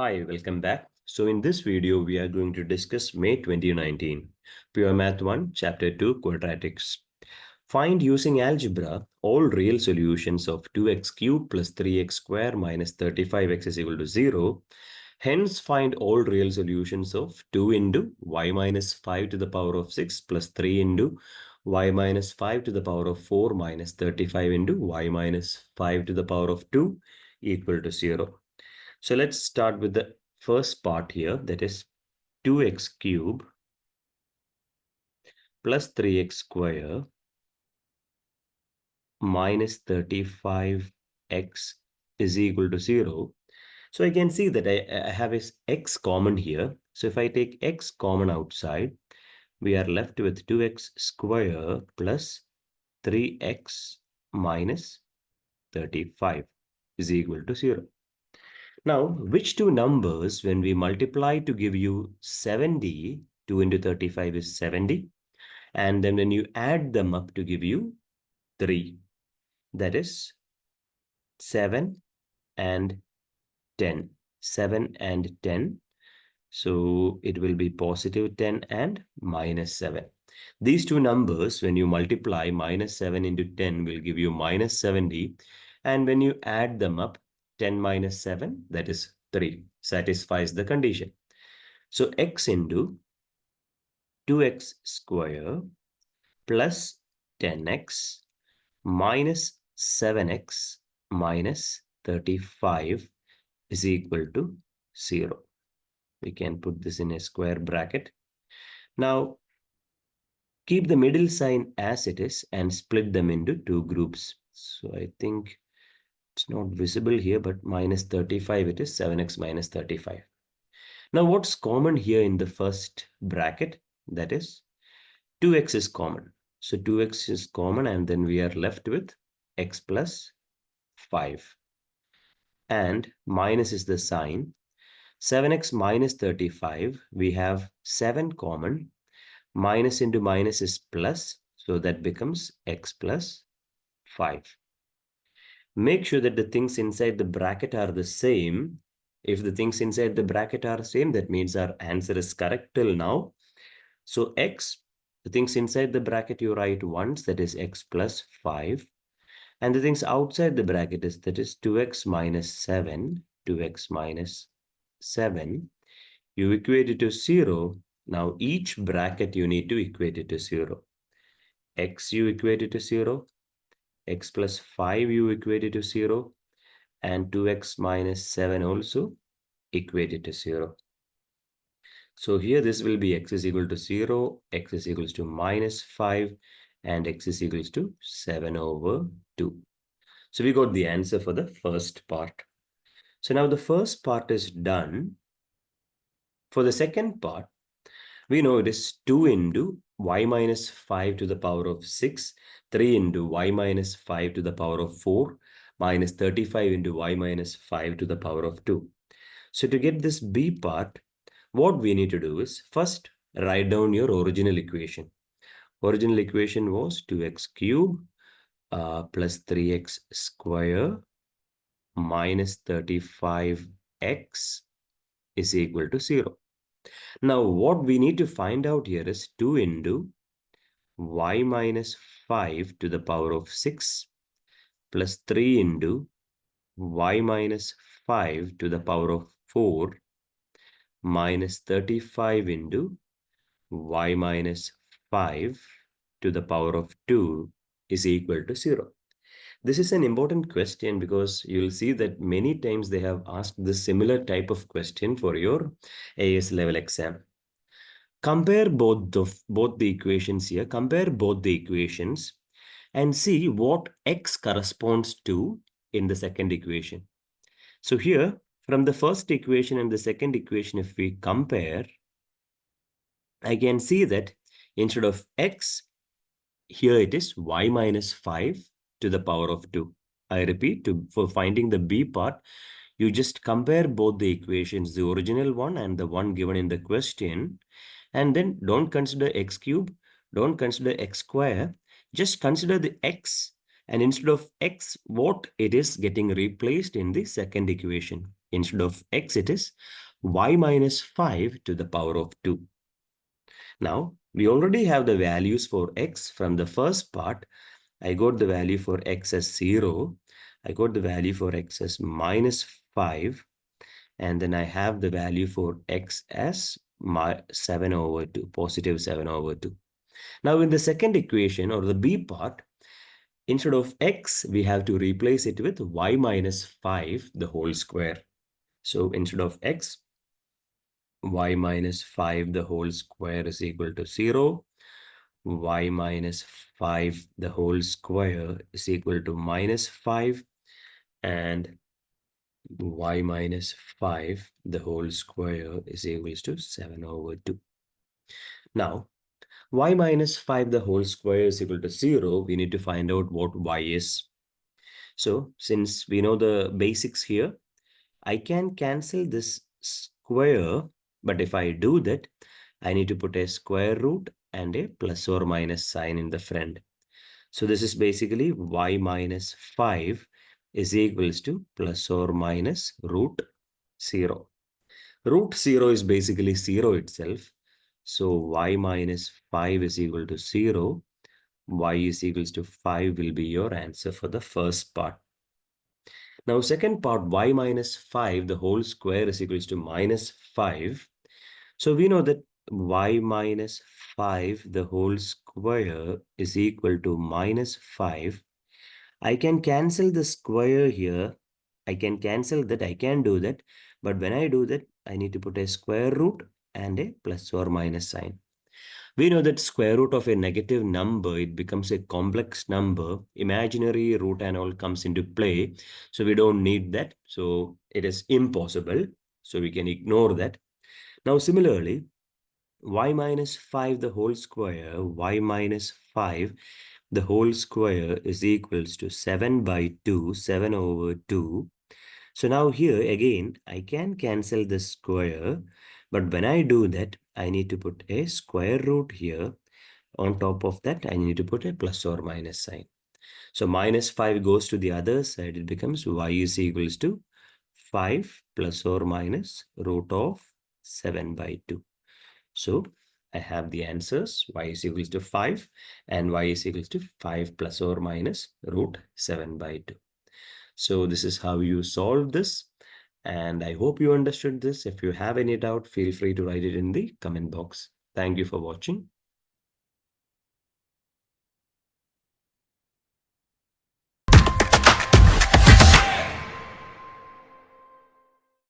Hi, welcome back. So in this video, we are going to discuss May 2019, Pure Math 1, Chapter 2, Quadratics. Find using algebra all real solutions of 2x cubed plus 3x square minus 35x is equal to 0. Hence, find all real solutions of 2 into y minus 5 to the power of 6 plus 3 into y minus 5 to the power of 4 minus 35 into y minus 5 to the power of 2 equal to 0. So let's start with the first part here, that is 2x cube plus 3x square minus 35x is equal to 0. So I can see that I have is x common here. So if I take x common outside, we are left with 2x square plus 3x minus 35 is equal to 0. Now, which two numbers, when we multiply to give you 70, 2 into 35 is 70, and then when you add them up to give you 3, that is 7 and 10. 7 and 10. So it will be positive 10 and minus 7. These two numbers, when you multiply, minus 7 into 10 will give you minus 70. And when you add them up, 10 minus 7, that is 3, satisfies the condition. So x into 2x square plus 10x minus 7x minus 35 is equal to 0. We can put this in a square bracket. Now, keep the middle sign as it is and split them into two groups. So I think it's not visible here, but minus 35, it is 7x minus 35. Now, what's common here in the first bracket? That is 2x is common. So 2x is common, and then we are left with x plus 5. And minus is the sign. 7x minus 35, we have 7 common. Minus into minus is plus, so that becomes x plus 5. Make sure that the things inside the bracket are the same. If the things inside the bracket are same, that means our answer is correct till now. So x, the things inside the bracket you write once, that is x plus 5. And the things outside the bracket is, that is 2x minus 7, 2x minus 7. You equate it to 0. Now each bracket you need to equate it to 0. X you equate it to 0. X plus 5 you equate it to 0. And 2x minus 7 also equate it to 0. So here this will be x is equal to 0, x is equals to minus 5, and x is equals to 7 over 2. So we got the answer for the first part. So now the first part is done. For the second part, we know it is 2 into y minus 5 to the power of 6, 3 into y minus 5 to the power of 4, minus 35 into y minus 5 to the power of 2. So to get this b part, what we need to do is first write down your original equation. Original equation was 2x cube plus 3x square minus 35x is equal to 0. Now, what we need to find out here is 2 into y minus 5 to the power of 6 plus 3 into y minus 5 to the power of 4 minus 35 into y minus 5 to the power of 2 is equal to 0. This is an important question because you'll see that many times they have asked this similar type of question for your AS level exam. Compare both the equations here. Compare both the equations and see what x corresponds to in the second equation. So here, from the first equation and the second equation, if we compare, I can see that instead of x, here it is y minus 5 to the power of 2. I repeat, for finding the b part, you just compare both the equations, the original one and the one given in the question, and then don't consider x cube, don't consider x square, just consider the x, and instead of x, what it is getting replaced in the second equation. Instead of x, it is y minus 5 to the power of 2. Now, we already have the values for x from the first part. I got the value for x as 0. I got the value for x as minus 5. And then I have the value for x as 7 over 2, positive 7 over 2. Now, in the second equation, or the b part, instead of x, we have to replace it with y minus 5 the whole square. So instead of x, y minus 5 the whole square is equal to 0. Y minus 5 the whole square is equal to minus 5. And y minus 5 the whole square is equals to 7 over 2. Now, y minus 5 the whole square is equal to 0. We need to find out what y is. So, since we know the basics here, I can cancel this square, but if I do that, I need to put a square root and a plus or minus sign in the front. So this is basically y minus 5 is equals to plus or minus root 0. Root 0 is basically 0 itself. So y minus 5 is equal to 0. Y is equals to 5 will be your answer for the first part. Now, second part, y minus 5, the whole square is equals to minus 5. So we know that y minus 5, the whole square is equal to minus 5. I can cancel the square here. I can cancel that. I can do that. But when I do that, I need to put a square root and a plus or minus sign. We know that square root of a negative number, it becomes a complex number. Imaginary root and all comes into play. So we don't need that. So it is impossible. So we can ignore that. Now, similarly, y minus 5 the whole square, y minus 5 the whole square is equals to 7 by 2, 7 over 2. So now here again, I can cancel the square, but when I do that, I need to put a square root here. On top of that, I need to put a plus or minus sign. So minus 5 goes to the other side. It becomes y is equals to 5 plus or minus root of 7 by 2. So I have the answers. Y is equals to 5 and y is equals to 5 plus or minus root 7 by 2. So this is how you solve this. And I hope you understood this. If you have any doubt, feel free to write it in the comment box. Thank you for watching.